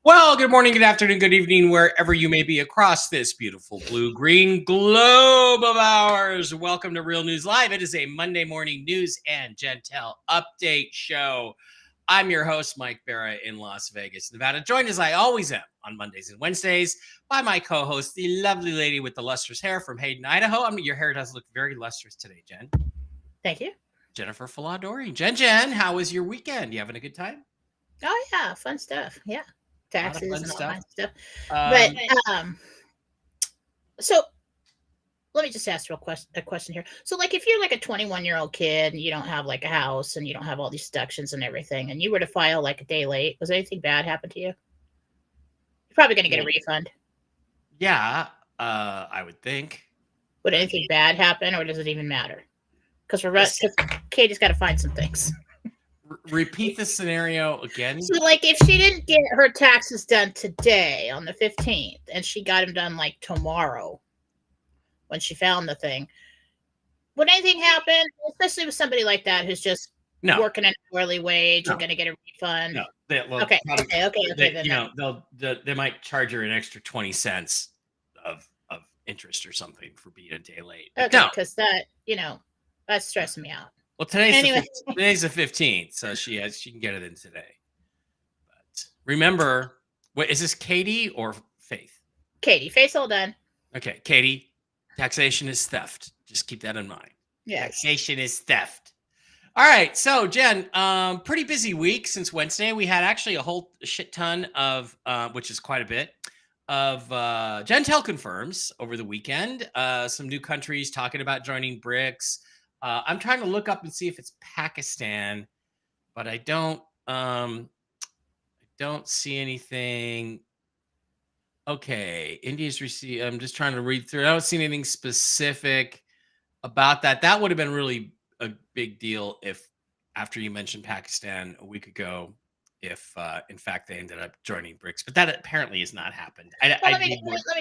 Well, good morning, good afternoon, good evening, wherever you may be across this beautiful blue-green globe of ours. Welcome to Real News Live. It is a Monday morning news and Jentel update show. I'm your host, Mike Barra in Las Vegas, Nevada, joined as I always am on Mondays and Wednesdays by my co-host, the lovely lady with the lustrous hair from Hayden, Idaho. I mean, your hair does look very lustrous today, Jen. Thank you. Jennifer Faladori. Jen, how was your weekend? You having a good time? Oh, yeah, fun stuff. Yeah. Taxes and all stuff. kinds of stuff. So let me just ask you a question here. So, like, if you're like a 21-year-old kid and you don't have like a house and you don't have all these deductions and everything, and you were to file like a day late, was anything bad happen to you? You're probably going to get a refund. Yeah, I would think. Would anything bad happen, or does it even matter? Because Katie's got to find some things. Repeat the scenario again. So, like, if she didn't get her taxes done today on the 15th, and she got them done like tomorrow when she found the thing, would anything happen? Especially with somebody like that who's just working an hourly wage and going to get a refund. No, okay. They might charge her an extra 20 cents of interest or something for being a day late. Okay, because that's stressing me out. Well, today's the 15th, so she can get it in today. But remember, is this Katie or Faith? Katie. Faith's all done. Okay, Katie, taxation is theft. Just keep that in mind. Yeah. Taxation is theft. All right, so Jen, pretty busy week since Wednesday. We had actually a whole shit ton of, which is quite a bit, of Jentel confirms over the weekend. Some new countries talking about joining BRICS. I'm trying to look up and see if it's Pakistan, but I don't see anything. Okay, India's received. I'm just trying to read through. I don't see anything specific about that. That would have been really a big deal if, after you mentioned Pakistan a week ago, if in fact they ended up joining BRICS, but that apparently has not happened. Let me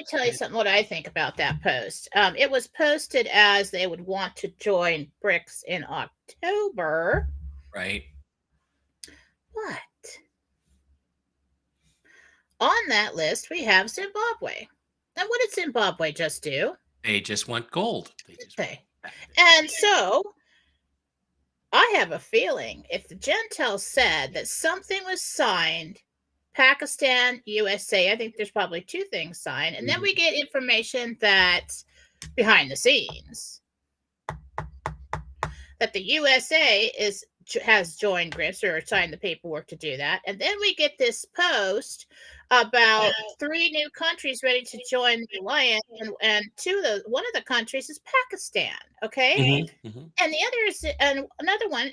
tell you something what I think about that post. It was posted as they would want to join BRICS in October. Right. What? On that list, we have Zimbabwe. And what did Zimbabwe just do? They just want gold. And so I have a feeling if the Jentel said that something was signed, Pakistan, USA, I think there's probably two things signed. And then we get information that behind the scenes that the USA has joined BRICS or signed the paperwork to do that. And then we get this post about 3 new countries ready to join the alliance, and one of the countries is Pakistan. Okay. And the other is, and another one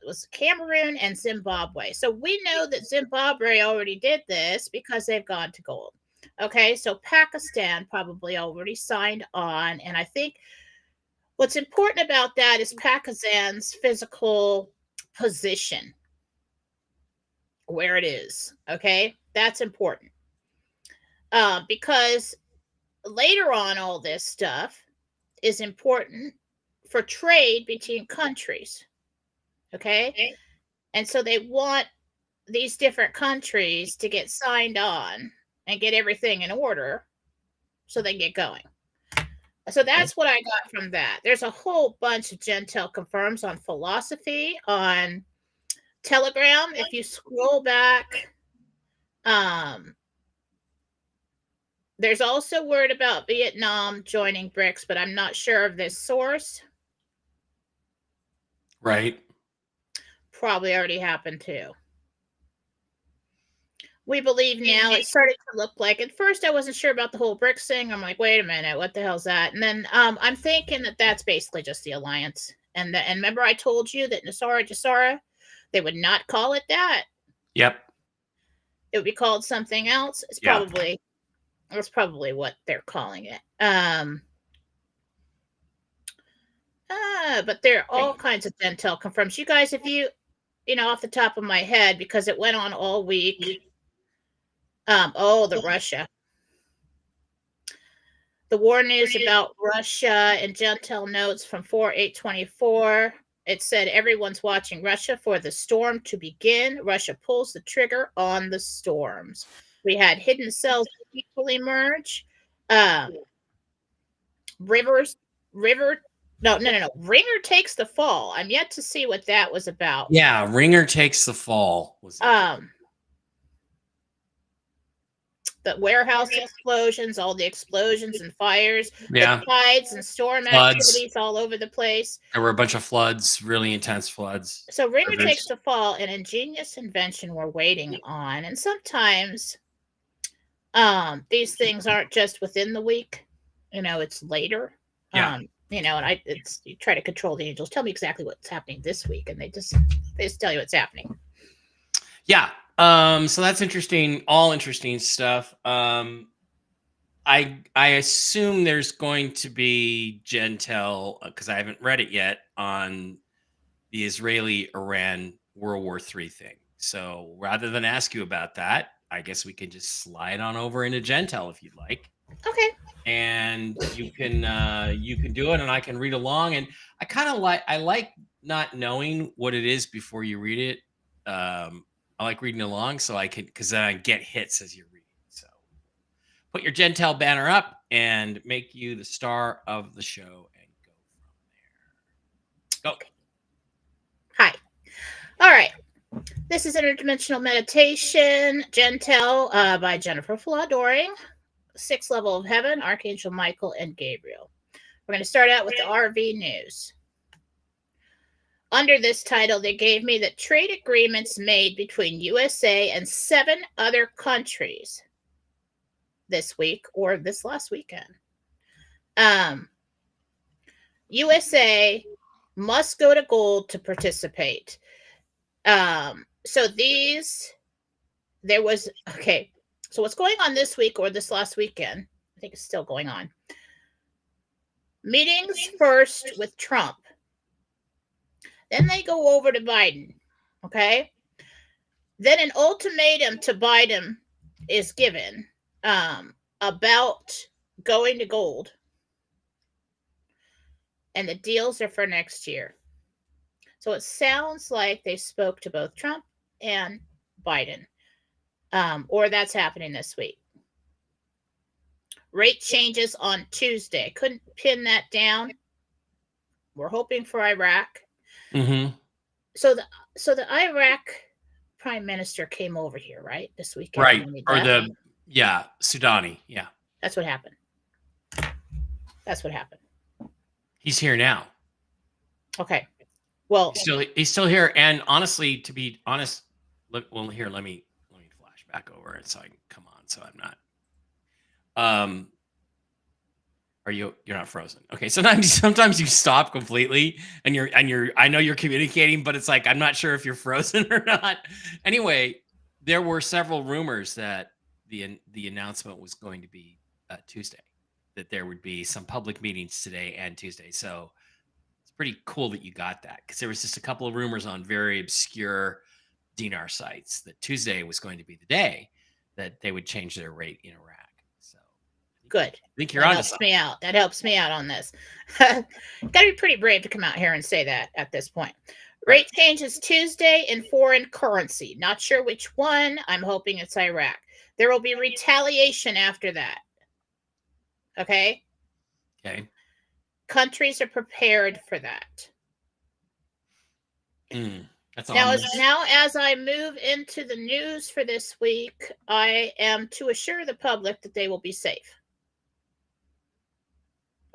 was Cameroon and Zimbabwe. So we know that Zimbabwe already did this because they've gone to gold. Okay, so Pakistan probably already signed on, and I think what's important about that is Pakistan's physical position, where it is. Okay, that's important because later on, all this stuff is important for trade between countries. Okay, and so they want these different countries to get signed on and get everything in order so they can get going. So that's what I got from that. There's a whole bunch of Jentel confirms on philosophy, on Telegram. If you scroll back, there's also word about Vietnam joining BRICS, but I'm not sure of this source. Right. Probably already happened too. We believe now it started to look like, at first I wasn't sure about the whole BRICS thing. I'm like, wait a minute, what the hell's that? And then I'm thinking that that's basically just the alliance. And remember I told you that Nasara Jassara, They would not call it that. Yep. It would be called something else. It's Yeah. probably what they're calling it. But there are all kinds of Jentel confirms. You guys, if you know, off the top of my head, because it went on all week. The Russia. The war news about Russia and Jentel notes from 4/8/24. It said everyone's watching Russia for the storm to begin. Russia pulls the trigger on the storms. We had hidden cells people emerge. River. No. Ringer takes the fall. I'm yet to see what that was about. Yeah, Ringer takes the fall. The warehouse explosions, all the explosions and fires, Yeah. the tides and storm activities all over the place. There were a bunch of floods, really intense floods. So Ringer takes the fall, an ingenious invention we're waiting on. And sometimes these things aren't just within the week. It's later. Yeah. And you try to control the angels. Tell me exactly what's happening this week, and they just tell you what's happening. Yeah. So that's interesting. All interesting stuff. I assume there's going to be Jentel, because I haven't read it yet, on the Israeli-Iran World War III thing. So rather than ask you about that, I guess we can just slide on over into Jentel if you'd like. Okay. And you can do it, and I can read along. And I kind of like not knowing what it is before you read it. I like reading along, so I can, because then I get hits as you're reading. So put your Jentel banner up and make you the star of the show, and go from there. Go. Hi. All right. This is Interdimensional Meditation, Jentel, by Jennifer Fladoring. 6th level of heaven, Archangel Michael and Gabriel. We're going to start out with the RV news. Under this title, they gave me that trade agreements made between USA and 7 other countries this week or this last weekend. USA must go to gold to participate. So what's going on this week or this last weekend? I think it's still going on. Meetings first with Trump. Then they go over to Biden. Okay. Then an ultimatum to Biden is given about going to gold. And the deals are for next year. So it sounds like they spoke to both Trump and Biden. Or that's happening this week. Rate changes on Tuesday. Couldn't pin that down. We're hoping for Iraq. Mm-hmm. So the Iraq prime minister came over here, right, this weekend. Right. Or Sudani. Yeah. That's what happened. He's here now. Okay. Well, he's still here. And honestly, to be honest, let me flash back over it so I can come on. So I'm not. You're not frozen? Okay. Sometimes you stop completely, and I know you're communicating, but it's like I'm not sure if you're frozen or not. Anyway, there were several rumors that the announcement was going to be Tuesday, that there would be some public meetings today and Tuesday. So it's pretty cool that you got that, because there was just a couple of rumors on very obscure dinar sites that Tuesday was going to be the day that they would change their rate in Iraq. So good. I think you're on. That helps me out on this. Got to be pretty brave to come out here and say that at this point. Rate changes Tuesday in foreign currency. Not sure which one. I'm hoping it's Iraq. There will be retaliation after that. Okay. Countries are prepared for that. That's now, as I move into the news for this week, I am to assure the public that they will be safe.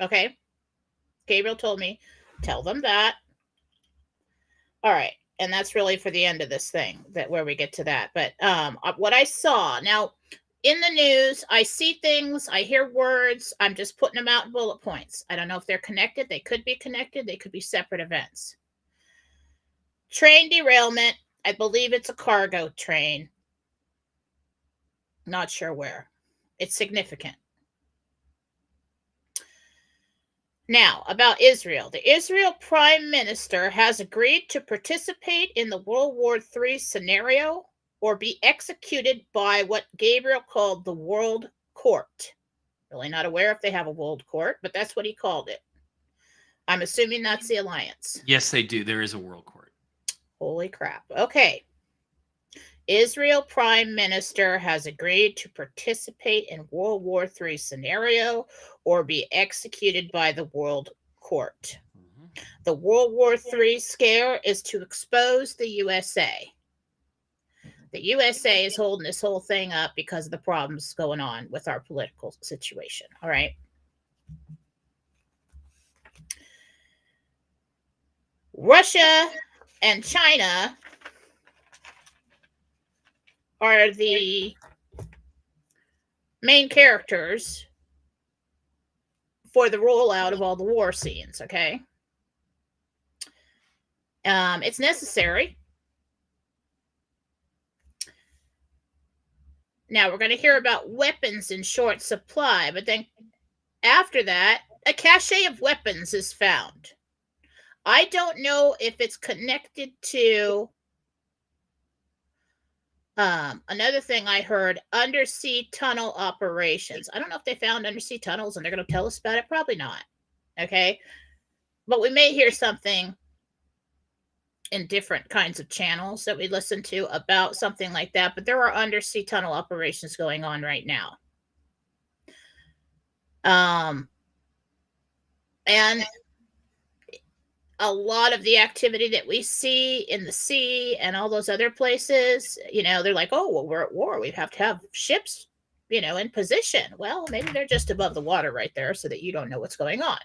Okay. Gabriel told me, tell them that. All right. And that's really for the end of this thing, where we get to that. But what I saw now in the news, I see things, I hear words. I'm just putting them out in bullet points. I don't know if they're connected. They could be connected. They could be separate events. Train derailment I believe it's a cargo train. Not sure where. It's significant. Now, about Israel. The Israel Prime Minister has agreed to participate in the World War III scenario or be executed by what Gabriel called the World Court. Really not aware if they have a World Court, but that's what he called it. I'm assuming that's the alliance. Yes, they do. There is a world court. Holy crap. Okay. Israel Prime Minister has agreed to participate in World War III scenario or be executed by the World Court. Mm-hmm. The World War III scare is to expose the USA. The USA is holding this whole thing up because of the problems going on with our political situation. All right. Russia and China are the main characters for the rollout of all the war scenes, okay? It's necessary. Now, we're going to hear about weapons in short supply, but then after that, a cache of weapons is found. I don't know if it's connected to another thing I heard, undersea tunnel operations. I don't know if they found undersea tunnels and they're going to tell us about it. Probably not. Okay. But we may hear something in different kinds of channels that we listen to about something like that. But there are undersea tunnel operations going on right now. And a lot of the activity that we see in the sea and all those other places, you know, they're like, oh, well, we're at war. We have to have ships, you know, in position. Well, maybe they're just above the water right there so that you don't know what's going on.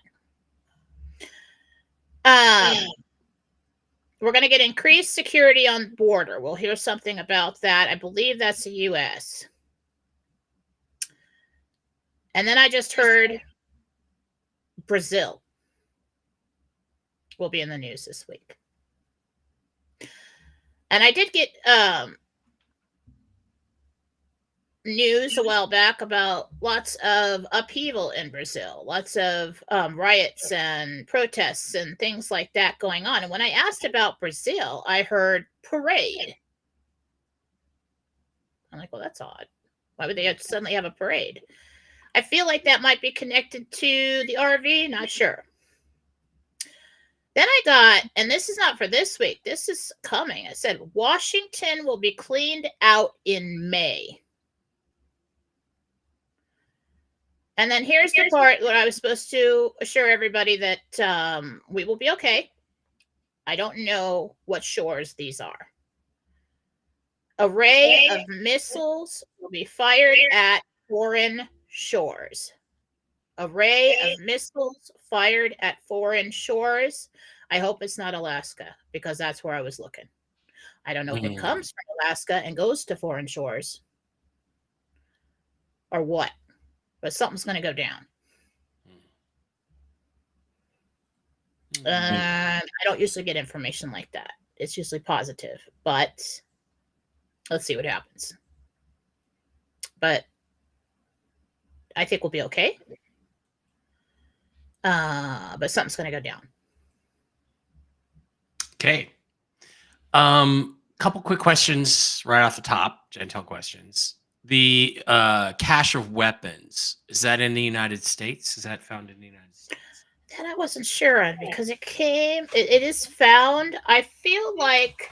We're going to get increased security on the border. We'll hear something about that. I believe that's the U.S. And then I just heard Brazil will be in the news this week. And I did get news a while back about lots of upheaval in Brazil, lots of riots and protests and things like that going on. And when I asked about Brazil, I heard parade. I'm like, well, that's odd. Why would they suddenly have a parade? I feel like that might be connected to the RV, not sure. Then I got, and this is not for this week, this is coming. I said, Washington will be cleaned out in May. And then here's the part where I was supposed to assure everybody that we will be okay. I don't know what shores these are. Array of missiles will be fired at foreign shores. Array of missiles fired at foreign shores. I hope it's not Alaska, because that's where I was looking. I don't know if it comes from Alaska and goes to foreign shores or what, but something's going to go down. I don't usually get information like that. It's usually positive, but let's see what happens. But I think we'll be okay. But something's going to go down. Okay. Couple quick questions right off the top, Jentel questions. The cache of weapons, is that in the United States? Is that found in the United States? That I wasn't sure on, because it is found. I feel like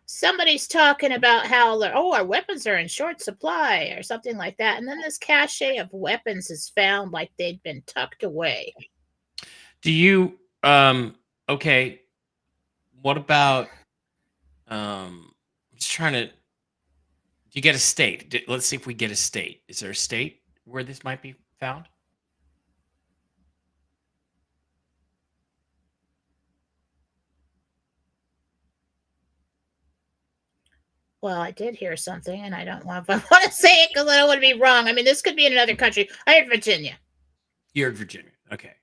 somebody's talking about how, our weapons are in short supply or something like that. And then this cache of weapons is found like they'd been tucked away. Do you, okay, what about, I'm just trying to, do you get a state? Let's see if we get a state. Is there a state where this might be found? Well, I did hear something, and I don't want to say it because I don't want to be wrong. I mean, this could be in another country. I heard Virginia. You heard Virginia. Okay.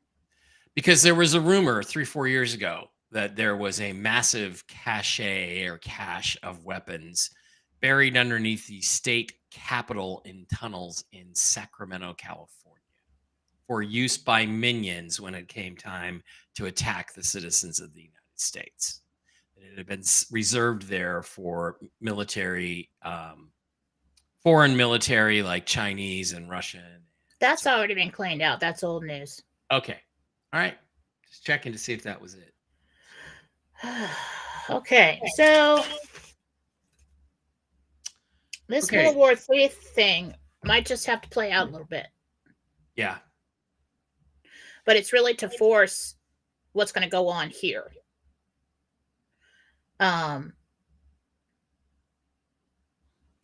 Because there was a rumor 3-4 years ago that there was a massive cache of weapons buried underneath the state capitol in tunnels in Sacramento, California, for use by minions when it came time to attack the citizens of the United States. It had been reserved there for military, foreign military like Chinese and Russian. That's already been cleaned out. That's old news. Okay. All right. Just checking to see if that was it. Okay, so this World War III thing might just have to play out a little bit. Yeah. But it's really to force what's going to go on here. And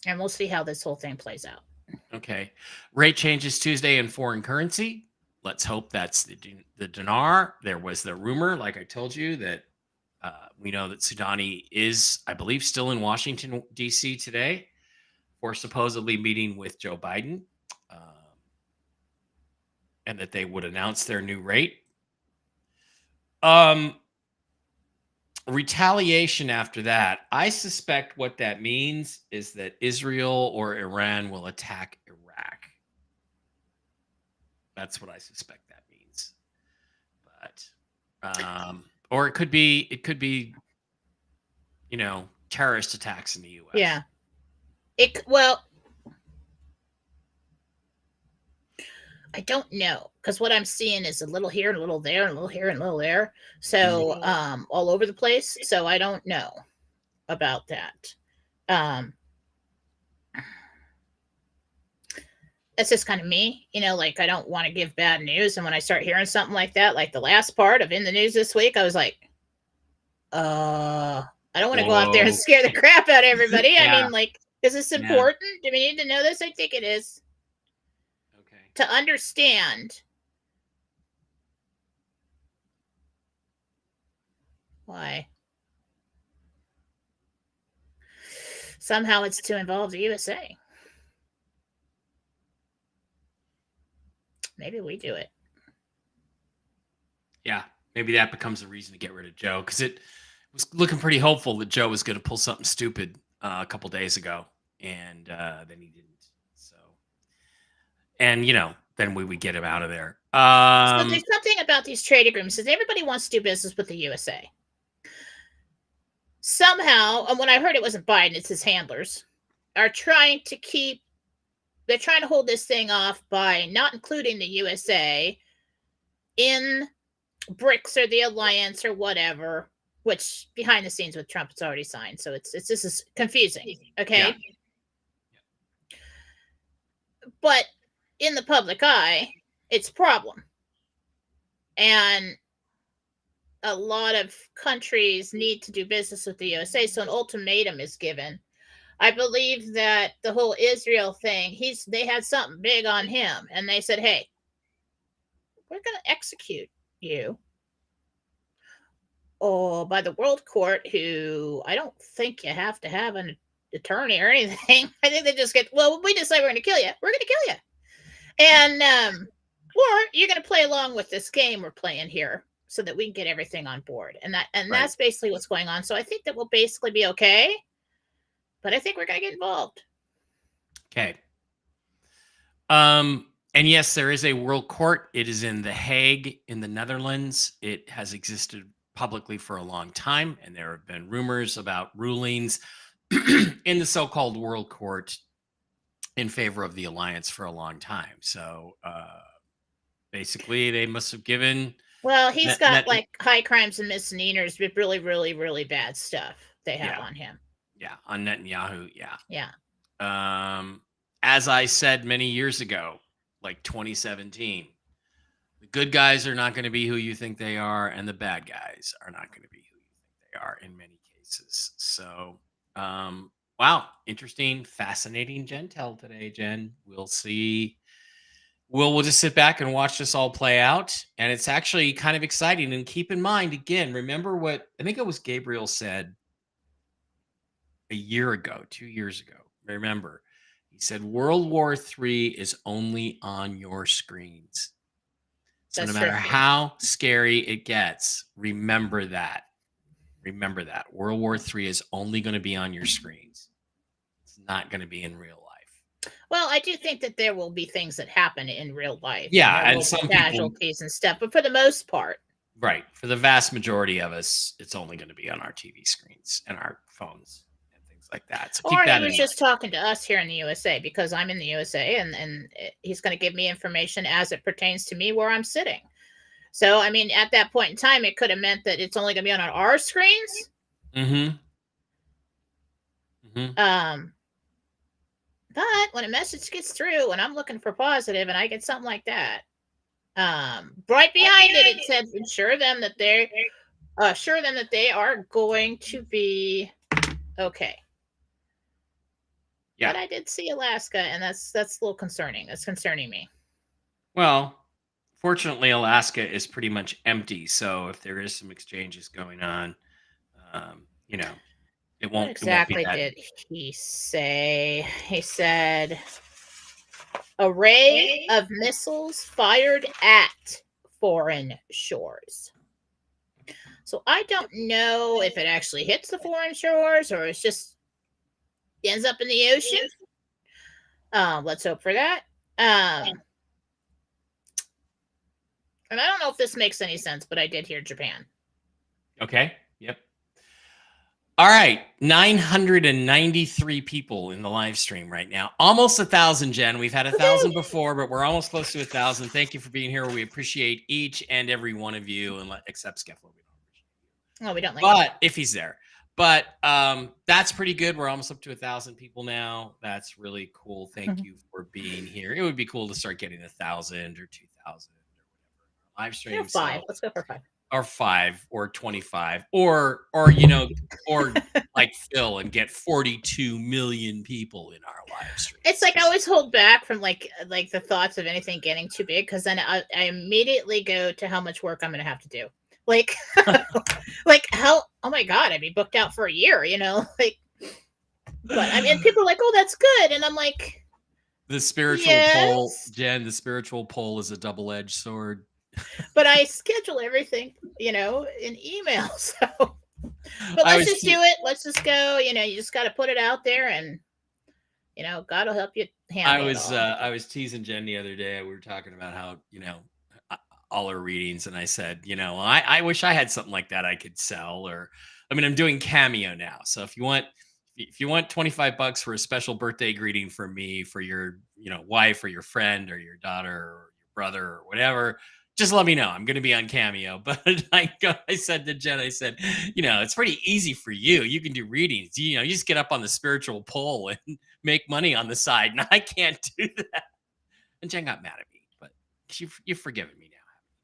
we'll see how this whole thing plays out. Okay. Rate changes Tuesday in foreign currency. Let's hope that's the dinar. There was the rumor, like I told you, that we know that Sudani is, I believe, still in Washington, D.C. today for supposedly meeting with Joe Biden, and that they would announce their new rate. Retaliation after that, I suspect what that means is that Israel or Iran will attack Iraq. That's what I suspect that means. But or it could be terrorist attacks in the US. Yeah. I don't know, because what I'm seeing is a little here and a little there and a little here and a little there. So all over the place. So I don't know about that. That's just kind of me, like I don't want to give bad news. And when I start hearing something like that, like the last part of In the News this week, I was like, I don't want to go out there and scare the crap out of everybody. Yeah. I mean, like, is this important? Do we need to know this? I think it is. To understand why somehow it's to involve the USA. Maybe we do it. Yeah, maybe that becomes a reason to get rid of Joe, because it was looking pretty hopeful that Joe was going to pull something stupid a couple days ago, and then he didn't. So, and then we would get him out of there. So there's something about these trade agreements that everybody wants to do business with the USA. Somehow, and when I heard it wasn't Biden, it's his handlers, are trying to hold this thing off by not including the USA in BRICS or the alliance or whatever, which behind the scenes with Trump it's already signed. So it's this is confusing. Okay. Yeah. But in the public eye, it's a problem. And a lot of countries need to do business with the USA. So an ultimatum is given. I believe that the whole Israel thing, they had something big on him. And they said, hey, we're going to execute you. Oh, by the World Court, who I don't think you have to have an attorney or anything. I think they just we decide we're going to kill you. We're going to kill you. And, or you're going to play along with this game we're playing here so that we can get everything on board. And that's basically what's going on. So I think that we'll basically be okay. But I think we're going to get involved. Okay. And yes, there is a world court. It is in The Hague in the Netherlands. It has existed publicly for a long time, and there have been rumors about rulings in the so-called world court in favor of the alliance for a long time. So basically, they must have given... Well, he's got like high crimes and misdemeanors with really, really, really bad stuff they have on him. Yeah, on Netanyahu, yeah. Yeah. As I said many years ago, like 2017, the good guys are not going to be who you think they are, and the bad guys are not going to be who you think they are in many cases. So, wow, interesting, fascinating Jentel today, Jen. We'll see. We'll just sit back and watch this all play out. And it's actually kind of exciting. And keep in mind, again, remember what I think it was Gabriel said a year ago, 2 years ago. Remember, he said World War III is only on your screens. So no matter how scary it gets, remember that. Remember that. World War III is only going to be on your screens. It's not going to be in real life. Well, I do think that there will be things that happen in real life, and Yeah, there and will be some people, casualties and stuff, but for the most part, right, for the vast majority of us, it's only going to be on our TV screens and our phones and things like that. So keep or he that in was mind. just talking to us here in the USA because I'm in the USA, and he's going to give me information as it pertains to me where I'm sitting. So, I mean, at that point in time, it could have meant that it's only going to be on our screens. Mm-hmm. Mm-hmm. Um, but when a message gets through and I'm looking for positive and I get something like that, right behind it, it said assure them that they are going to be okay. Yeah. But I did see Alaska, and that's a little concerning. That's concerning me. Well, fortunately, Alaska is pretty much empty. So if there is some exchanges going on, you know, it What won't be exactly that. did he say? He said array of missiles fired at foreign shores. So I don't know if it actually hits the foreign shores or it's just ends up in the ocean. Let's hope for that. And I don't know if this makes any sense, but I did hear Japan. Okay. Yep. All right, 993 people in the live stream right now. Almost 1,000, Jen. We've had 1,000 before, but we're almost close to 1,000. Thank you for being here. We appreciate each and every one of you, and except Skeffler. Oh, we don't like but if he's there. But that's pretty good. We're almost up to 1,000 people now. That's really cool. Thank you for being here. It would be cool to start getting 1,000 or 2,000 or whatever live stream. five. Let's go for 5. Or 5 or 25 or or like Phil and get 42 million people in our live stream. It's like I always hold back from like the thoughts of anything getting too big because then I immediately go to how much work I'm going to have to do. Like, like how? Oh my god, I'd be booked out for a year, like. But I mean, people are like, "Oh, that's good," and I'm like, the spiritual pole, Jen. The spiritual pole is a double-edged sword. But I schedule everything, in email. So, but let's just do it. Let's just go. You just got to put it out there, and God will help you handle it all. I was teasing Jen the other day. We were talking about how all her readings, and I said, I wish I had something like that I could sell. Or, I mean, I'm doing Cameo now, so if you want $25 for a special birthday greeting from me for your wife or your friend or your daughter or your brother or whatever, just let me know. I'm going to be on Cameo. But I said to Jen, I said, it's pretty easy for you. You can do readings. You just get up on the spiritual pole and make money on the side. And I can't do that. And Jen got mad at me, but you've forgiven me now,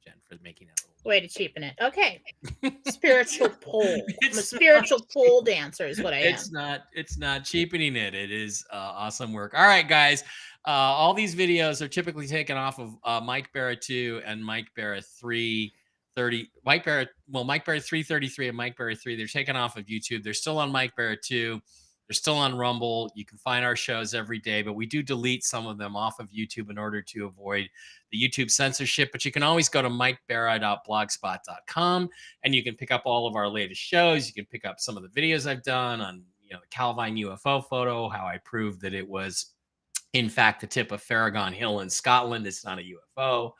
Jen, for making that little way to cheapen it. Okay. Spiritual pole. I'm a spiritual pole dancer is what I am. It's not cheapening it. It is awesome work. All right, guys. All these videos are typically taken off of Mike Barra 2 and Mike Barra 330. Mike Barra 333 and Mike Barra 3. They're taken off of YouTube. They're still on Mike Barra 2. They're still on Rumble. You can find our shows every day, but we do delete some of them off of YouTube in order to avoid the YouTube censorship. But you can always go to mikebarra.blogspot.com and you can pick up all of our latest shows. You can pick up some of the videos I've done on the Calvine UFO photo, how I proved that it was in fact the tip of Farragon Hill in Scotland. It's not a UFO.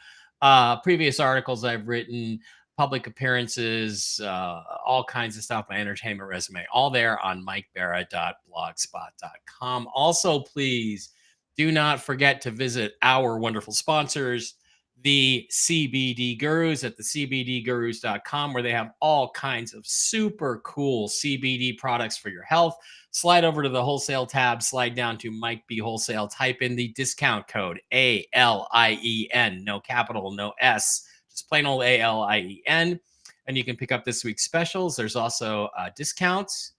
Previous articles I've written, public appearances, all kinds of stuff, my entertainment resume, all there on mikebarra.blogspot.com. Also, please do not forget to visit our wonderful sponsors, the CBD Gurus at thecbdgurus.com, where they have all kinds of super cool CBD products for your health. Slide over to the wholesale tab, slide down to Mike B Wholesale, type in the discount code ALIEN, no capital, no S, just plain old ALIEN, and you can pick up this week's specials. There's also discounts,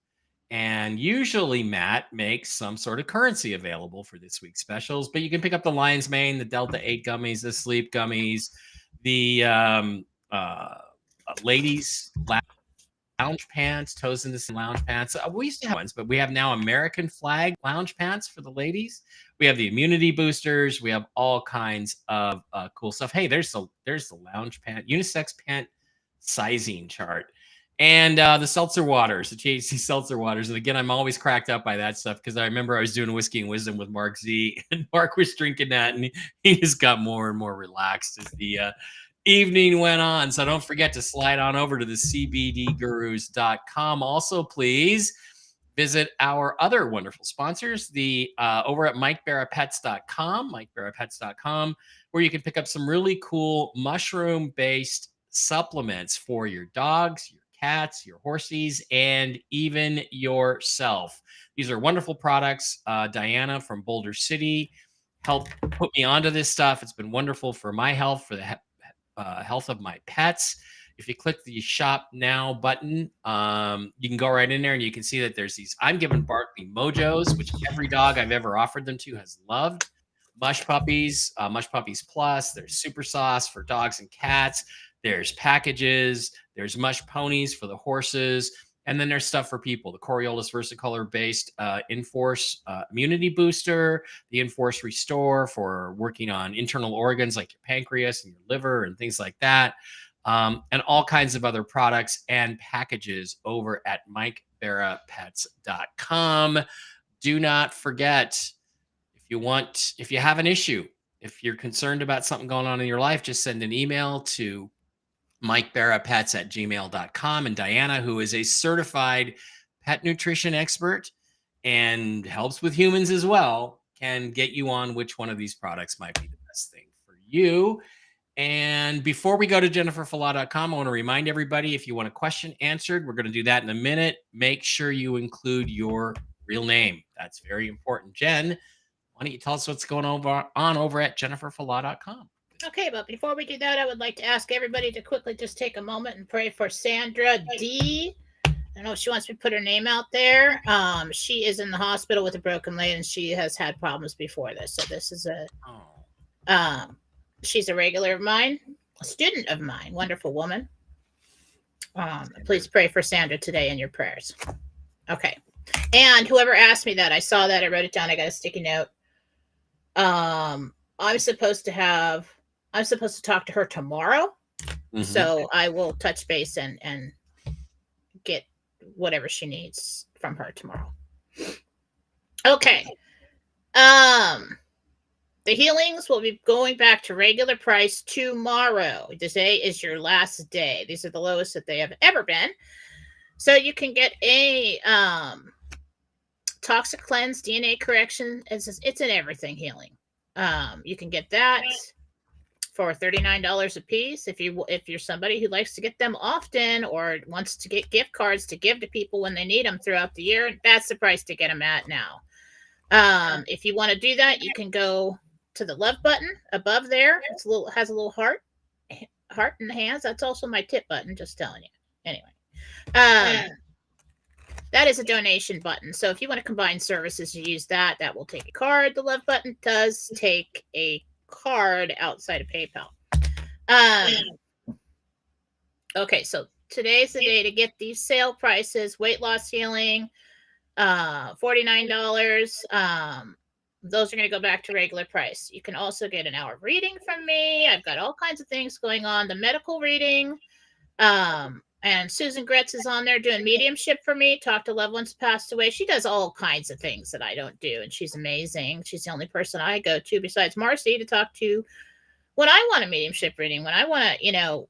and usually Matt makes some sort of currency available for this week's specials, but you can pick up the Lion's Mane, the Delta 8 gummies, the Sleep gummies, the ladies lounge pants, toes in the lounge pants. We used to have ones, but we have now American flag lounge pants for the ladies. We have the immunity boosters. We have all kinds of cool stuff. Hey, there's the lounge pant, unisex pant sizing chart. And the seltzer waters, the THC seltzer waters. And again, I'm always cracked up by that stuff because I remember I was doing Whiskey and Wisdom with Mark Z, and Mark was drinking that, and he just got more and more relaxed as the evening went on. So don't forget to slide on over to the CBDgurus.com. Also, please visit our other wonderful sponsors, the over at MikeBarraPets.com, where you can pick up some really cool mushroom-based supplements for your dogs, your cats, your horsies, and even yourself. These are wonderful products. Diana from Boulder City helped put me onto this stuff. It's been wonderful for my health, for the health of my pets. If you click the shop now button, you can go right in there and you can see that there's these I'm giving Barkley Mojos, which every dog I've ever offered them to has loved. Mush Puppies, Mush Puppies Plus. There's Super Sauce for dogs and cats. There's packages. There's Mush Ponies for the horses. And then there's stuff for people, the Coriolis Versicolor based Enforce Immunity Booster, the Enforce Restore for working on internal organs like your pancreas and your liver and things like that. And all kinds of other products and packages over at MikeBarraPets.com. Do not forget, if you have an issue, if you're concerned about something going on in your life, just send an email to MikeBarraPets@gmail.com. And Diana, who is a certified pet nutrition expert and helps with humans as well, can get you on which one of these products might be the best thing for you. And before we go to JenniferFallah.com, I want to remind everybody, if you want a question answered, we're going to do that in a minute. Make sure you include your real name. That's very important. Jen, why don't you tell us what's going on over at JenniferFallah.com? Okay, but before we do that, I would like to ask everybody to quickly just take a moment and pray for Sandra D. I don't know if she wants me to put her name out there. She is in the hospital with a broken leg, and she has had problems before this. So this is she's a regular of mine, a student of mine, wonderful woman. Please pray for Sandra today in your prayers. Okay. And whoever asked me that, I saw that, I wrote it down, I got a sticky note. I'm supposed to talk to her tomorrow. Mm-hmm. So I will touch base and get whatever she needs from her tomorrow. Okay. The healings will be going back to regular price tomorrow. Today is your last day. These are the lowest that they have ever been. So you can get a toxic cleanse, DNA correction. It's an everything healing. You can get that for $39 a piece. If you're somebody who likes to get them often or wants to get gift cards to give to people when they need them throughout the year, that's the price to get them at now. If you want to do that, you can go to the love button above there. Has a little heart in the hands. That's also my tip button, just telling you. Anyway, that is a donation button. So if you want to combine services, you use that. That will take a card. The love button does take a card outside of PayPal. Okay, so today's the day to get these sale prices. Weight loss healing, $49. Those are going to go back to regular price. You can also get an hour reading from me. I've got all kinds of things going on. The medical reading, and Susan Gretz is on there doing mediumship for me. Talk to loved ones passed away. She does all kinds of things that I don't do, and she's amazing. She's the only person I go to besides Marcy to talk to when I want a mediumship reading, when I want to,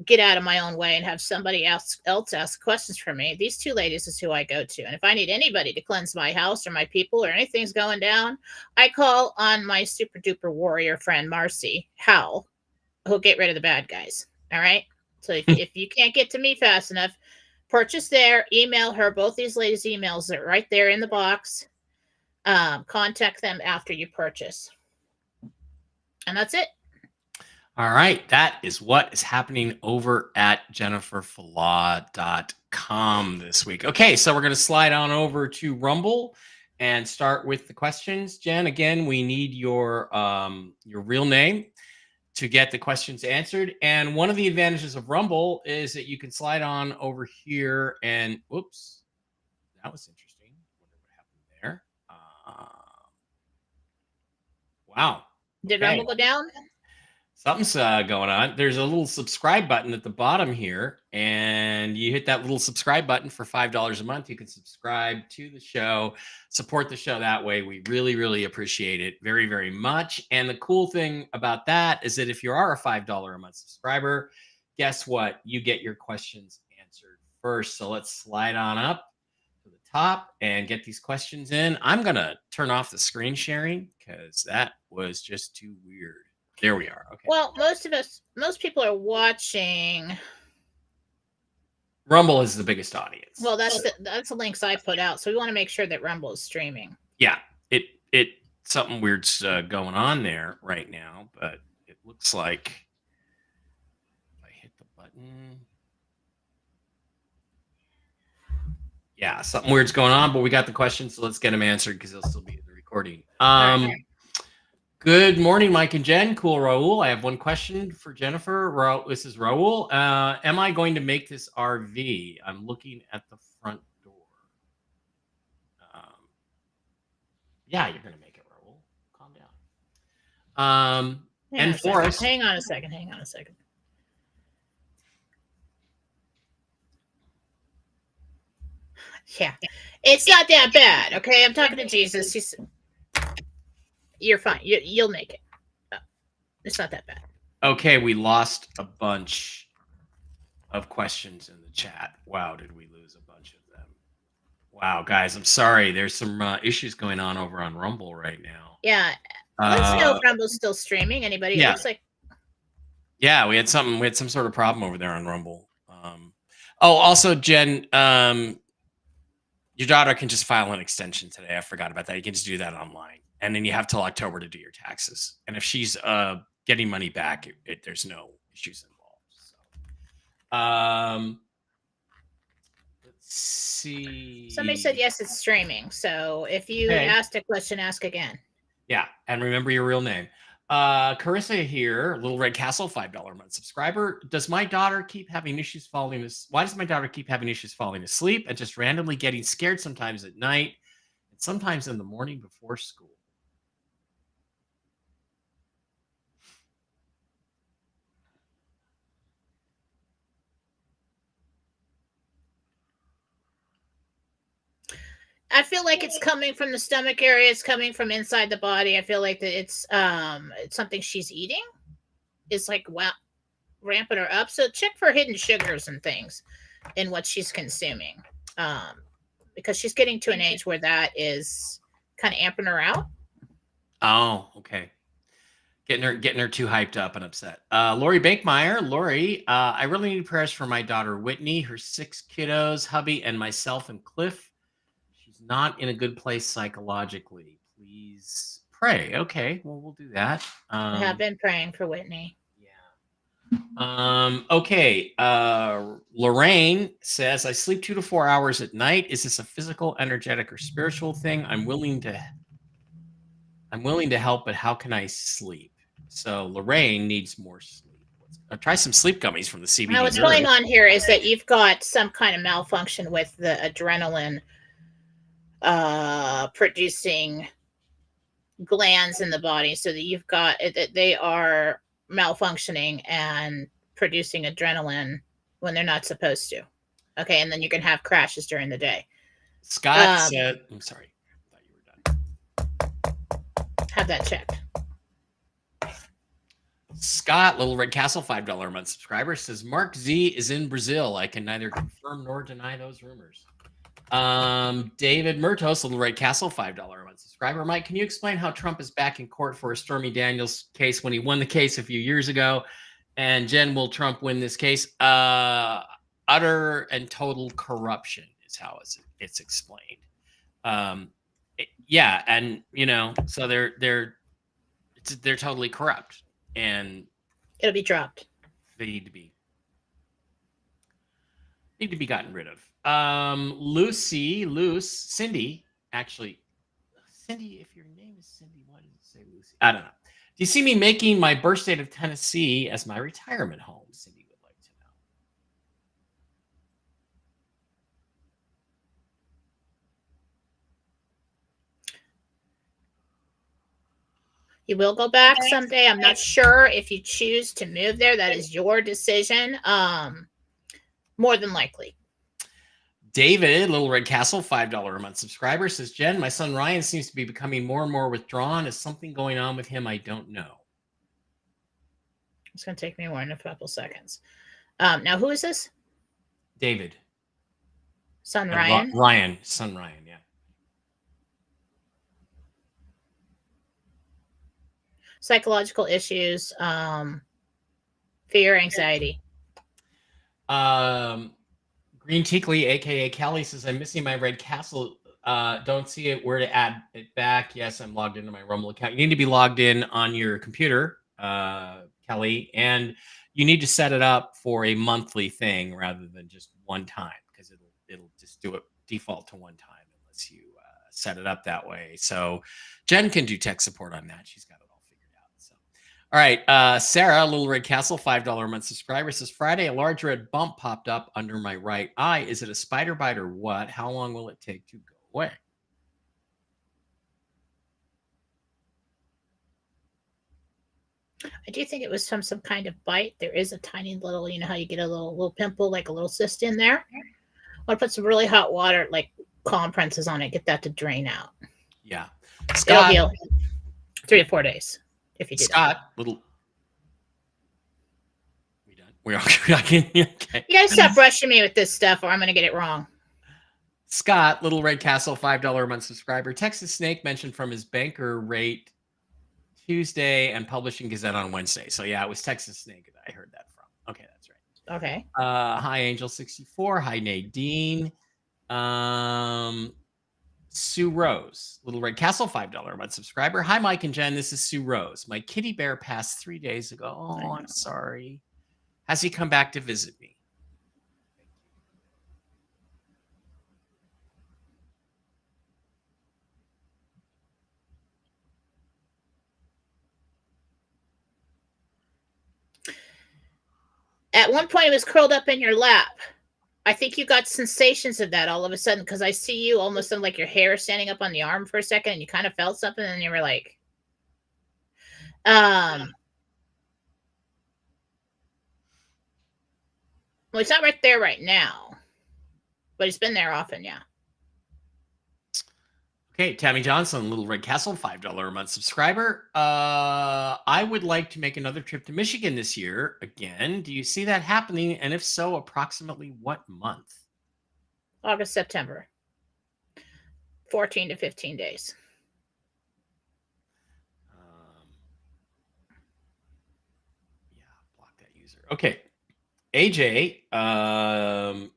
get out of my own way and have somebody else ask questions for me. These two ladies is who I go to. And if I need anybody to cleanse my house or my people or anything's going down, I call on my super duper warrior friend, Marcy Howell, who'll get rid of the bad guys. All right. So if you can't get to me fast enough, purchase there, email her. Both these ladies' emails are right there in the box. Contact them after you purchase. And that's it. All right. That is what is happening over at JenniferFallah.com this week. Okay. So we're going to slide on over to Rumble and start with the questions. Jen, again, we need your real name to get the questions answered. And one of the advantages of Rumble is that you can slide on over here and, whoops, that was interesting. I wonder what happened there. Wow. Did Rumble go down? Something's going on. There's a little subscribe button at the bottom here, and you hit that little subscribe button for $5 a month. You can subscribe to the show, support the show that way. We really, really appreciate it very, very much. And the cool thing about that is that if you are a $5 a month subscriber, guess what? You get your questions answered first. So let's slide on up to the top and get these questions in. I'm going to turn off the screen sharing because that was just too weird. There we are. Okay. Well, most people are watching. Rumble is the biggest audience. Well, that's the links I put out. So we want to make sure that Rumble is streaming. Yeah, it something weird's going on there right now, but it looks like if I hit the button, yeah, something weird's going on. But we got the questions, so let's get them answered because they'll still be in the recording. Right. Good morning, Mike and Jen. Cool, Raul. I have one question for Jennifer. This is Raul. Am I going to make this RV? I'm looking at the front door. Yeah, you're going to make it, Raul. Calm down. And Forrest. Hang on a second. Yeah, it's not that bad. Okay, I'm talking to Jesus. You're fine. You'll make it. It's not that bad. Okay, we lost a bunch of questions in the chat. Wow, did we lose a bunch of them? Wow, guys, I'm sorry. There's some issues going on over on Rumble right now. Yeah, let's know if Rumble's still streaming. Anybody? Yeah. It looks like. Yeah, we had some sort of problem over there on Rumble. Also, Jen, your daughter can just file an extension today. I forgot about that. You can just do that online, and then you have till October to do your taxes. And if she's getting money back, there's no issues involved. So, let's see. Somebody said yes, it's streaming. So if you asked a question, ask again. Yeah, and remember your real name. Carissa here, Little Red Castle, $5 a month subscriber. Does my daughter keep having issues falling asleep? Why does my daughter keep having issues falling asleep and just randomly getting scared sometimes at night and sometimes in the morning before school? I feel like it's coming from the stomach area. It's coming from inside the body. I feel like that it's something she's eating. It's like ramping her up. So check for hidden sugars and things in what she's consuming, because she's getting to an age where that is kind of amping her out. Oh, okay. Getting her too hyped up and upset. Lori Bakemeyer. Lori, I really need prayers for my daughter Whitney, her 6 kiddos, hubby, and myself and Cliff. She's not in a good place psychologically. Please pray. Okay, well, we'll do that. I have been praying for Whitney. Yeah. Okay. Lorraine says, I sleep 2 to 4 hours at night. Is this a physical, energetic, or spiritual thing? I'm willing to help, but how can I sleep? So Lorraine needs more sleep. Try some sleep gummies from the CBD. Now, what's going on here is that you've got some kind of malfunction with the adrenaline producing glands in the body, so that you've got they are malfunctioning and producing adrenaline when they're not supposed to. Okay, and then you can have crashes during the day. Scott said, I'm sorry, I thought you were done. Have that checked. Scott, Little Red Castle, $5 a month subscriber, says Mark Z is in Brazil. I can neither confirm nor deny those rumors. David Murtos, Little Red Castle, $5 a month subscriber. Mike, can you explain how Trump is back in court for a Stormy Daniels case when he won the case a few years ago? And Jen, will Trump win this case? Utter and total corruption is how it's explained. Yeah, and so they're totally corrupt, and it'll be dropped. They need to be gotten rid of. Cindy, actually, Cindy, if your name is Cindy, why does it say Lucy? I don't know. Do you see me making my birth state of Tennessee as my retirement home? Cindy would like to know. You will go back someday. I'm not sure if you choose to move there. That is your decision. More than likely. David, Little Red Castle, $5 a month subscriber, says, Jen, my son Ryan seems to be becoming more and more withdrawn. Is something going on with him? I don't know. It's going to take me more than a couple seconds. Now, who is this? David. Son Ryan? Ryan. Son Ryan, yeah. Psychological issues, fear, anxiety. Green Teakley, aka Kelly, says, I'm missing my Red Castle. Don't see it. Where to add it back? Yes, I'm logged into my Rumble account. You need to be logged in on your computer, Kelly, and you need to set it up for a monthly thing rather than just one time, because it'll just do it default to one time unless you set it up that way. So Jen can do tech support on that. She's got it all figured out. So, all right, Sarah, Little Red Castle, $5 a month subscriber, says, Friday, a large red bump popped up under my right eye. Is it a spider bite or what? How long will it take to go away? I do think it was from some kind of bite. There is a tiny little, you know how you get a little pimple, like a little cyst in there. I want to put some really hot water, like calm princes on it, get that to drain out. Yeah. Scott, it'll heal 3 to 4 days if you do Scott, that. We done? We're okay. You gotta stop rushing me with this stuff or I'm gonna get it wrong. Scott, Little Red Castle, $5 a month subscriber. Texas Snake mentioned from his banker rate Tuesday and Publishing Gazette on Wednesday. So yeah, it was Texas Snake that I heard that from. Okay, that's right. Okay. Hi, Angel64. Hi, Nadine. Sue Rose, Little Red Castle, $5 a month subscriber. Hi, Mike and Jen. This is Sue Rose. My kitty bear passed 3 days ago. Oh, I'm sorry. Has he come back to visit me? At one point, it was curled up in your lap. I think you got sensations of that all of a sudden because I see you almost like your hair standing up on the arm for a second and you kind of felt something and you were like, well, it's not right there right now, but it's been there often, yeah. Okay, Tammy Johnson, Little Red Castle, $5 a month subscriber. I would like to make another trip to Michigan this year again. Do you see that happening? And if so, approximately what month? August, September. 14 to 15 days. Yeah, block that user. Okay. AJ, I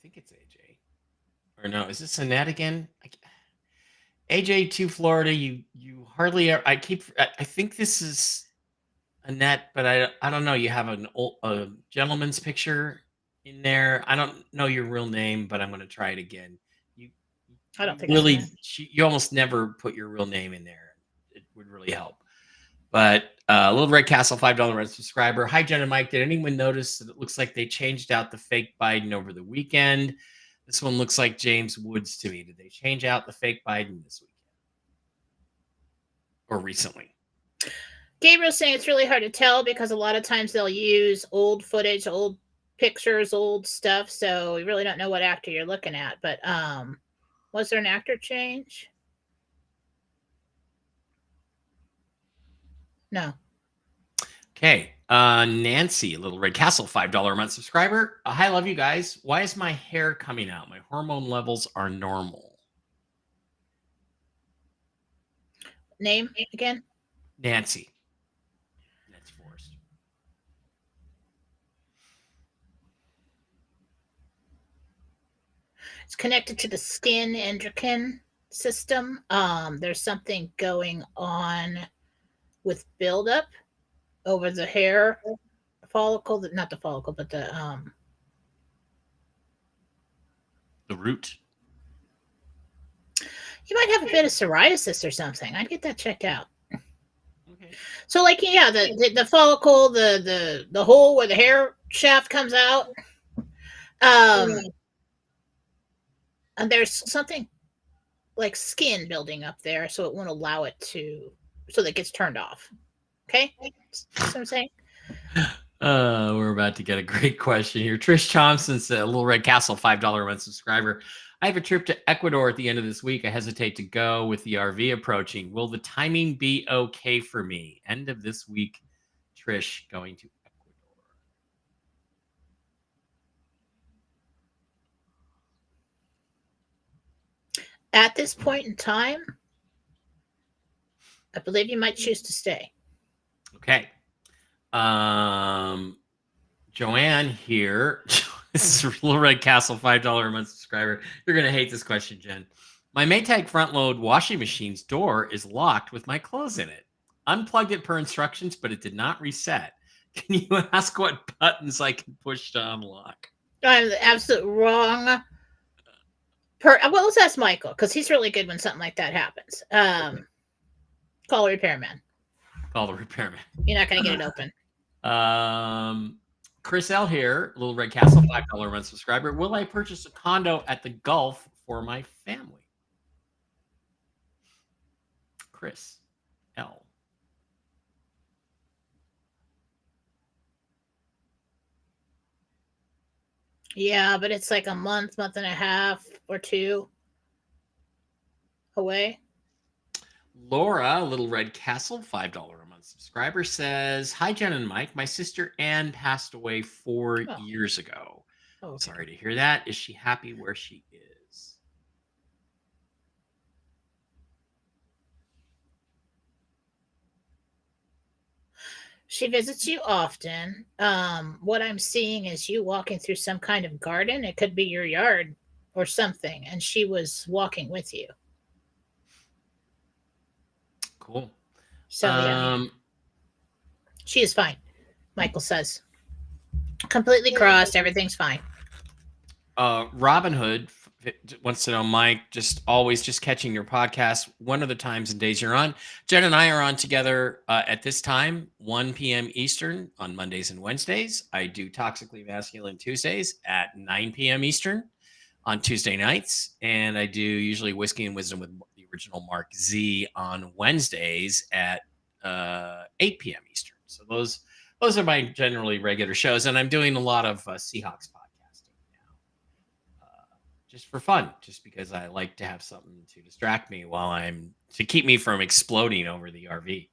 think it's AJ. Or no, is this Annette again? AJ to Florida, you hardly ever, I think this is Annette, but I don't know. You have a gentleman's picture in there. I don't know your real name, but I'm going to try it again. I don't think really, you almost never put your real name in there. It would really help. But Little Red Castle, $5 red subscriber. Hi, Jen and Mike. Did anyone notice that it looks like they changed out the fake Biden over the weekend? This one looks like James Woods to me. Did they change out the fake Biden this weekend or recently? Gabriel's saying it's really hard to tell because a lot of times they'll use old footage, old pictures, old stuff. So we really don't know what actor you're looking at. But was there an actor change? No. Okay. Nancy, Little Red Castle, $5 a month subscriber. Hi, love you guys. Why is my hair coming out? My hormone levels are normal. Name again? Nancy. That's Forrest. It's connected to the skin endocrine system. There's something going on with buildup over the hair follicle, not the follicle, but the root. You might have a bit of psoriasis or something. I'd get that checked out. Okay. So, like, yeah, the follicle, the hole where the hair shaft comes out. And there's something like skin building up there, so it won't allow it to, so that it gets turned off. Okay, that's what I'm saying. We're about to get a great question here. Trish Thompson said, Little Red Castle, $5 a month subscriber. I have a trip to Ecuador at the end of this week. I hesitate to go with the RV approaching. Will the timing be okay for me? End of this week, Trish going to Ecuador. At this point in time, I believe you might choose to stay. Okay. Joanne here. This is Little Red Castle, $5 a month subscriber. You're going to hate this question, Jen. My Maytag front load washing machine's door is locked with my clothes in it. Unplugged it per instructions, but it did not reset. Can you ask what buttons I can push to unlock? I'm the absolute wrong. Well, let's ask Michael, because he's really good when something like that happens. Call a repairman. Call the repairman. You're not going to get it open. Chris L here, Little Red Castle, $5 a month subscriber. Will I purchase a condo at the Gulf for my family? Chris L. Yeah, but it's like a month and a half or two away. Laura, Little Red Castle, $5 a month subscriber, says, Hi, Jen and Mike. My sister Anne passed away 4 years ago. Okay. Sorry to hear that. Is she happy where she is? She visits you often. What I'm seeing is you walking through some kind of garden. It could be your yard or something, and she was walking with you. Cool. So yeah, she is fine. Michael says, completely crossed. Everything's fine. Robin Hood wants to know, Mike, just catching your podcast. One of the times and days you're on. Jen and I are on together at this time, 1 p.m. Eastern on Mondays and Wednesdays. I do Toxically Masculine Tuesdays at 9 p.m. Eastern on Tuesday nights. And I do usually Whiskey and Wisdom with the original Mark Z on Wednesdays at 8 p.m. Eastern. So those are my generally regular shows. And I'm doing a lot of Seahawks podcasting now, just for fun, just because I like to have something to distract me to keep me from exploding over the RV.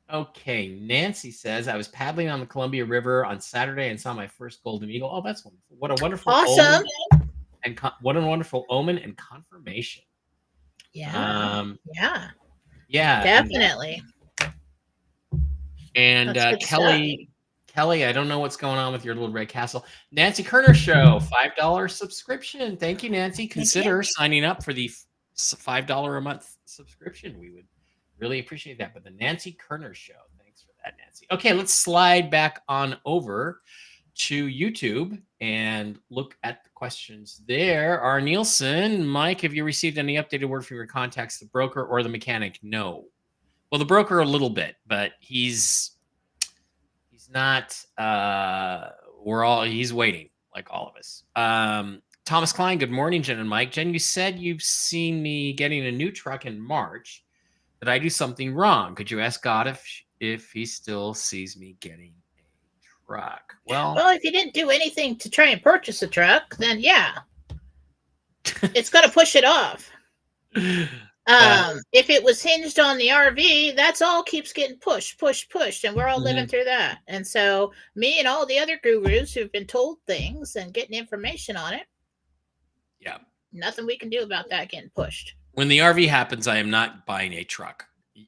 Okay, Nancy says, I was paddling on the Columbia River on Saturday and saw my first golden eagle. Oh, that's wonderful. What a wonderful awesome omen, and what a wonderful omen and confirmation. Yeah. Yeah, definitely. And Kelly, I don't know what's going on with your Little Red Castle. Nancy Kerner Show, $5 subscription. Thank you, Nancy. Consider signing up for the $5 a month subscription. We would really appreciate that. But the Nancy Kerner Show, thanks for that, Nancy. Okay, let's slide back on over to YouTube and look at the questions there. R. Nielsen, Mike, have you received any updated word from your contacts, the broker or the mechanic? No. Well, the broker a little bit, but he's not. He's waiting, like all of us. Thomas Klein, good morning, Jen and Mike. Jen, you said you've seen me getting a new truck in March. Did I do something wrong? Could you ask God if he still sees me getting a truck? Well, if you didn't do anything to try and purchase a truck, then yeah, it's going to push it off. If it was hinged on the RV, that's all keeps getting pushed, and we're all living through that. And so me and all the other gurus who've been told things and getting information on it, yeah, nothing we can do about that getting pushed. When the RV happens, I am not buying a truck.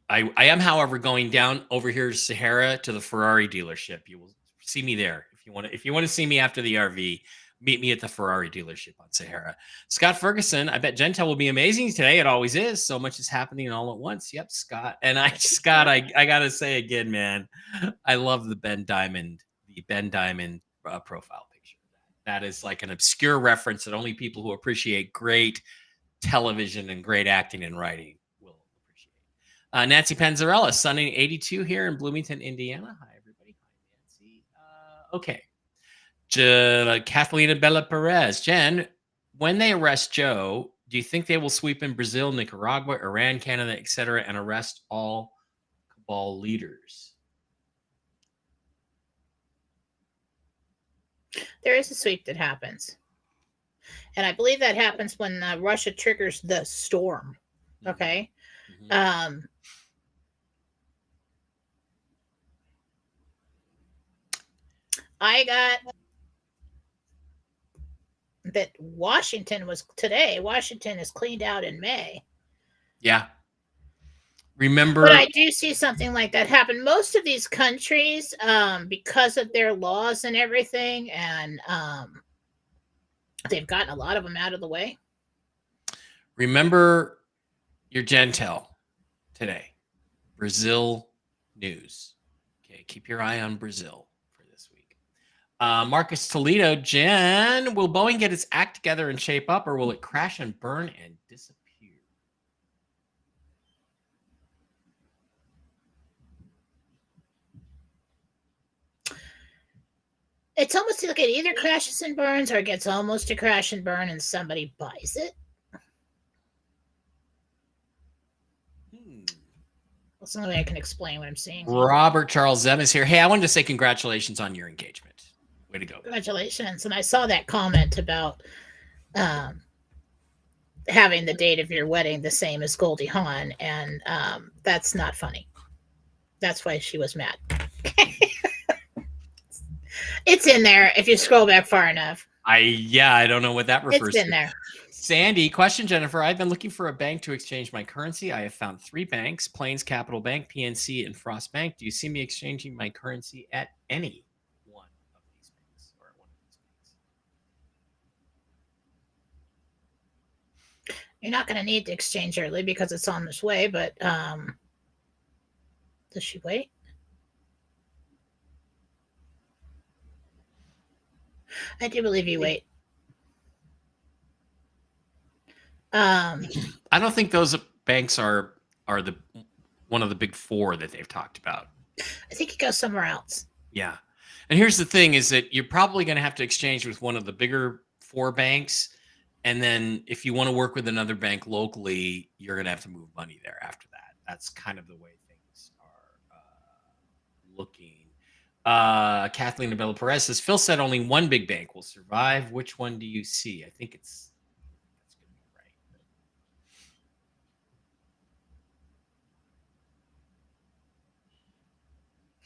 I am, however, going down over here to Sahara to the Ferrari dealership. You will see me there if you want to see me after the RV. Meet me at the Ferrari dealership on Sahara. Scott Ferguson, I bet Jentel will be amazing today. It always is. So much is happening all at once. Yep, Scott. And I got to say again, man, I love the Ben Diamond profile picture. That is like an obscure reference that only people who appreciate great television and great acting and writing will appreciate. Nancy Panzarella, sunny 82 here in Bloomington, Indiana. Hi, everybody. Hi, Nancy. Okay. Catalina Bella Perez. Jen, when they arrest Joe, do you think they will sweep in Brazil, Nicaragua, Iran, Canada, etc., and arrest all cabal leaders? There is a sweep that happens. And I believe that happens when Russia triggers the storm. Okay. Mm-hmm. I got that Washington is cleaned out in May. Yeah. Remember, but I do see something like that happen. Most of these countries, because of their laws and everything, and they've gotten a lot of them out of the way. Remember your Jentel today. Brazil news. Okay, keep your eye on Brazil for this week. Marcus Toledo, Jen, will Boeing get its act together and shape up, or will it crash and burn and disappear? It's almost like it either crashes and burns, or it gets almost to crash and burn and somebody buys it. That's the only way I can explain what I'm seeing. Robert Charles Zem is here. Hey, I wanted to say congratulations on your engagement. Way to go. Congratulations. And I saw that comment about having the date of your wedding the same as Goldie Hawn, and that's not funny. That's why she was mad. It's in there if you scroll back far enough. I don't know what that refers to. It's in there. Sandy, question, Jennifer. I've been looking for a bank to exchange my currency. I have found 3 banks: Plains Capital Bank, PNC, and Frost Bank. Do you see me exchanging my currency at any one of these banks or one of these banks? You're not going to need to exchange early because it's on this way, but does she wait? I do believe you wait. I don't think those banks are the one of the big 4 that they've talked about. I think you go somewhere else. Yeah. And here's the thing is that you're probably going to have to exchange with one of the bigger 4 banks. And then if you want to work with another bank locally, you're going to have to move money there after that. That's kind of the way things are looking. Kathleen Abella Perez says, Phil said only one big bank will survive. Which one do you see? I think that's going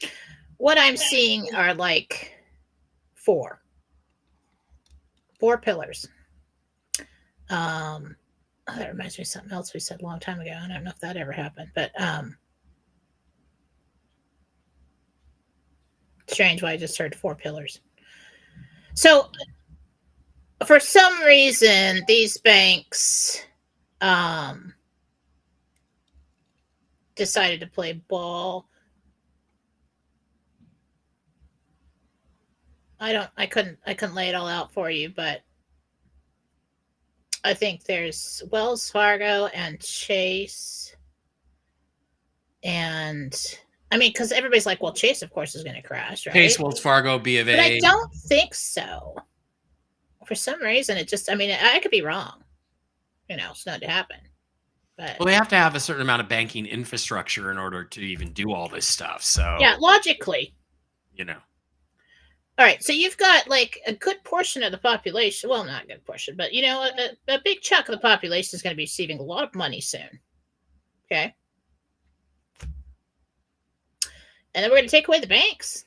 to be right. What I'm seeing are like 4 pillars. That reminds me of something else we said a long time ago. I don't know if that ever happened, but strange why I just heard 4 pillars. So for some reason, these banks decided to play ball. I couldn't lay it all out for you, but I think there's Wells Fargo and Chase. And I mean, because everybody's like, well, Chase, of course, is going to crash, right? Chase, Wells Fargo, B of A. But I don't think so. For some reason, it just, I mean, I could be wrong. It's not to happen. But well, they have to have a certain amount of banking infrastructure in order to even do all this stuff. So yeah, logically. All right, so you've got like a good portion of the population. Well, not a good portion, but a big chunk of the population is going to be receiving a lot of money soon. Okay. And then we're going to take away the banks.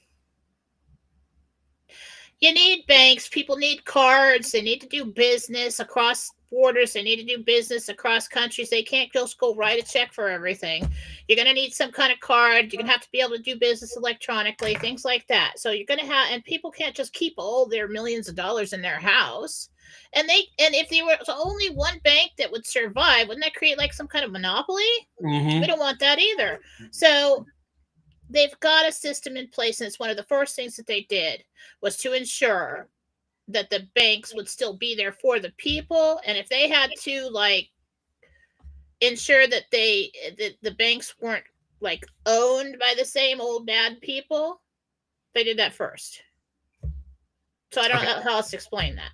You need banks. People need cards. They need to do business across borders. They need to do business across countries. They can't just go write a check for everything. You're going to need some kind of card. You're going to have to be able to do business electronically, things like that. So you're going to have, and people can't just keep all their millions of dollars in their house. And if there was only one bank that would survive, wouldn't that create like some kind of monopoly? Mm-hmm. We don't want that either. So they've got a system in place, and it's one of the first things that they did was to ensure that the banks would still be there for the people. And if they had to like ensure that the banks weren't like owned by the same old bad people, they did that first. So I don't know how else to explain that.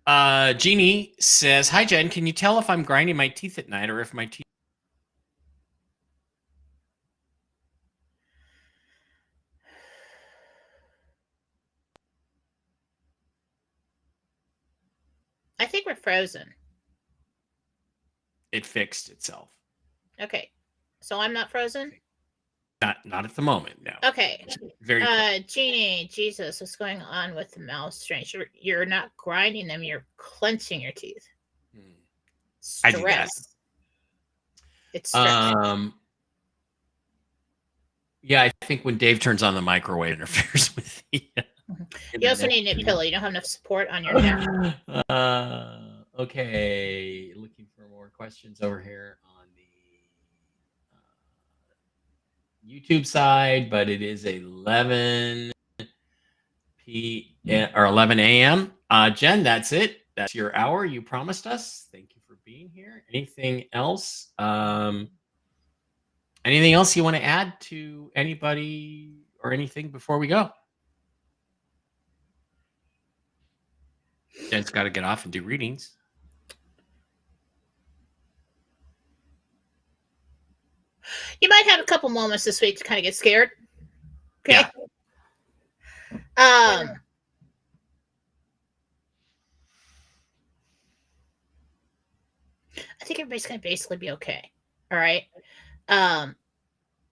Jeannie says, "Hi Jen, can you tell if I'm grinding my teeth at night or if my teeth?" I think we're frozen. It fixed itself. Okay, so I'm not frozen. Not at the moment. No. Okay. Very close. Jeannie, Jesus, what's going on with the mouth strings? You're not grinding them. You're clenching your teeth. I do that. Stress. It's stress. Yeah, I think when Dave turns on the microwave, it interferes with the. You also need a new pillow. You don't have enough support on your neck. Okay, looking for more questions over here on the YouTube side, but it is 11 p.m. or 11 a.m. Jen, that's it. That's your hour you promised us. Thank you for being here. Anything else? Anything else you want to add to anybody or anything before we go? Jen's got to get off and do readings. You might have a couple moments this week to kind of get scared. Okay. Yeah. I think everybody's gonna basically be okay. All right.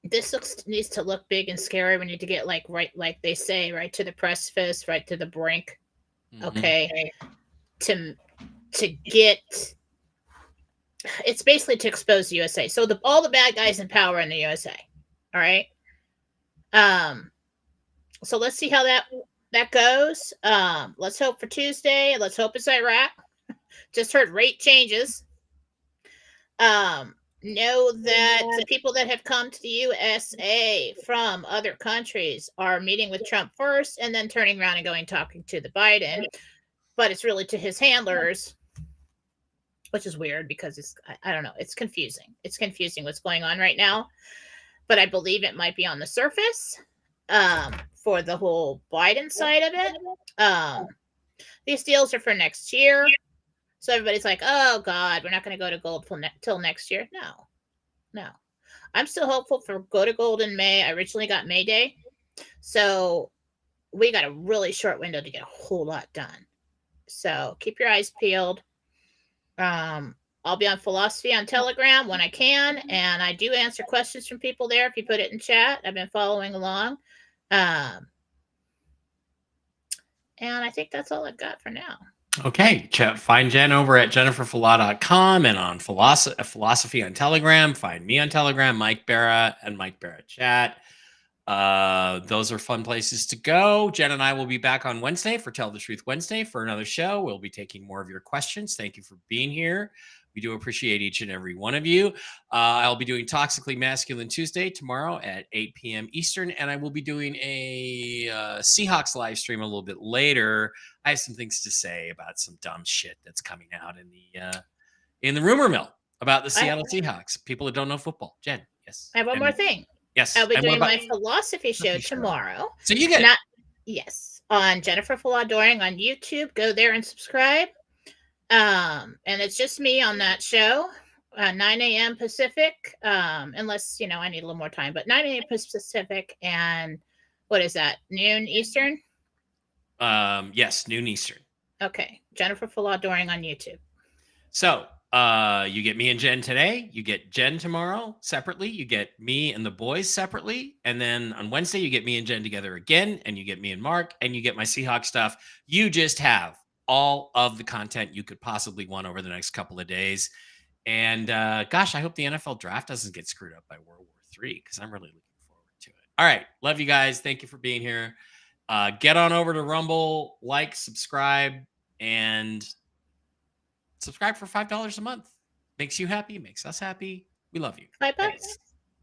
This needs to look big and scary. We need to get like they say, right to the precipice, right to the brink. Okay. To get it's basically to expose the USA. So all the bad guys in power in the USA. All right. So let's see how that goes. Let's hope for Tuesday. Let's hope it's Iraq. Just heard rate changes. Know that the people that have come to the USA from other countries are meeting with Trump first and then turning around and going talking to the Biden, but it's really to his handlers, which is weird because I don't know, it's confusing. It's confusing what's going on right now, but I believe it might be on the surface for the whole Biden side of it. These deals are for next year. So everybody's like, oh, God, we're not going to go to gold till next year. No. I'm still hopeful for go to gold in May. I originally got May Day. So we got a really short window to get a whole lot done. So keep your eyes peeled. I'll be on Philosophy on Telegram when I can. And I do answer questions from people there if you put it in chat. I've been following along. And I think that's all I've got for now. Okay, find Jen over at jenniferfala.com and on Philosophy on Telegram. Find me on Telegram, Mike Barra and Mike Barra Chat. Those are fun places to go. Jen and I will be back on Wednesday for Tell the Truth Wednesday for another show. We'll be taking more of your questions. Thank you for being here. We do appreciate each and every one of you. I'll be doing Toxically Masculine Tuesday tomorrow at 8 p.m. Eastern, and I will be doing a Seahawks live stream a little bit later. I have some things to say about some dumb shit that's coming out in the rumor mill about the Seattle Seahawks. People that don't know football. Jen, yes. I have one more thing. Yes. I'll be doing my philosophy show tomorrow. So you get yes, on Jennifer Fala Doring on YouTube. Go there and subscribe. And it's just me on that show, 9 a.m. Pacific, unless, I need a little more time, but 9 a.m. Pacific, and what is that, noon Eastern? Yes, noon Eastern. Okay, Jennifer Fala Doring on YouTube. So you get me and Jen today. You get Jen tomorrow separately. You get me and the boys separately. And then on Wednesday, you get me and Jen together again. And you get me and Mark. And you get my Seahawks stuff. You just have all of the content you could possibly want over the next couple of days. And gosh, I hope the NFL draft doesn't get screwed up by World War III because I'm really looking forward to it. All right. Love you guys. Thank you for being here. Get on over to Rumble, like, subscribe, and subscribe for $5 a month. Makes you happy, makes us happy. We love you. $5. Thanks.